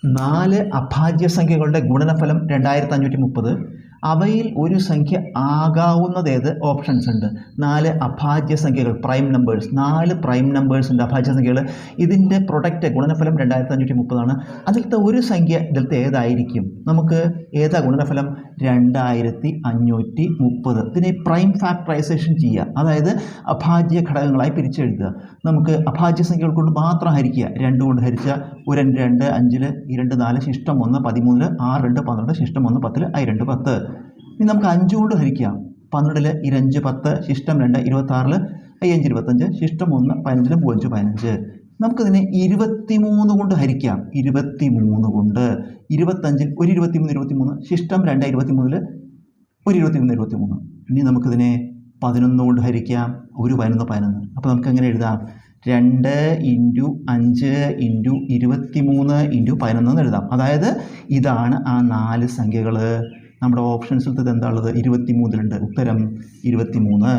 4 അഭാജ്യ സംഖ്യകളുടെ ഗുണനഫലം 2530. അവയിൽ ഒരു സംഖ്യ ആകാവുന്നതേത്? ഓപ്ഷൻസ് ഉണ്ട്. 4 അഭാജ്യ സംഖ്യകൾ, പ്രൈം നമ്പേഴ്സ്, 4 പ്രൈം നമ്പേഴ്സ് ഉണ്ട്, അഭാജ്യ സംഖ്യകൾ. ഇതിൻ്റെ പ്രൊഡക്റ്റ് ഗുണനഫലം 2530 ആണ്. അതിലത്തെ ഒരു സംഖ്യ ഇതിലത്തെ ഏതായിരിക്കും? നമുക്ക് ഏതാ ഗുണനഫലം? 2530. ഇതിനെ പ്രൈം ഫാക്ടറൈസേഷൻ ചെയ്യുക, അതായത് അഭാജ്യ ഘടകങ്ങളായി പിരിച്ചെഴുതുക. നമുക്ക് അഭാജ്യ സംഖ്യകൾ കൊണ്ട് മാത്രം ഹരിക്കുക. 2 കൊണ്ട് ഹരിക്കുക, 1 2 5 2 4 ശിഷ്ടം 1 13 6 2 12 ശിഷ്ടം 1 10 2 10. ഇനി നമുക്ക് 5 കൊണ്ട് ഹരിക്കാം. 12 5 10 ശിഷ്ടം 2 26 5 25 ശിഷ്ടം 1 15 5 15. നമുക്കിതിനെ 23 കൊണ്ട് ഹരിക്കാം. 23 കൊണ്ട് 25 1 23 ശിഷ്ടം 2 23 1 23 23. ഇനി നമുക്കിതിനെ 11 കൊണ്ട് ഹരിക്കാം. 1 11 11. അപ്പോൾ നമുക്ക് എങ്ങനെ എഴുതാം? 2 × 5 × 23 × 11 എന്ന് എഴുതാം. അതായത് ഇതാണ് ആ 4 സംഖ്യകൾ. നമ്മുടെ ഓപ്ഷൻസിൽ ഇത് എന്താ ഉള്ളത്? 23 ഉത്തരം 23.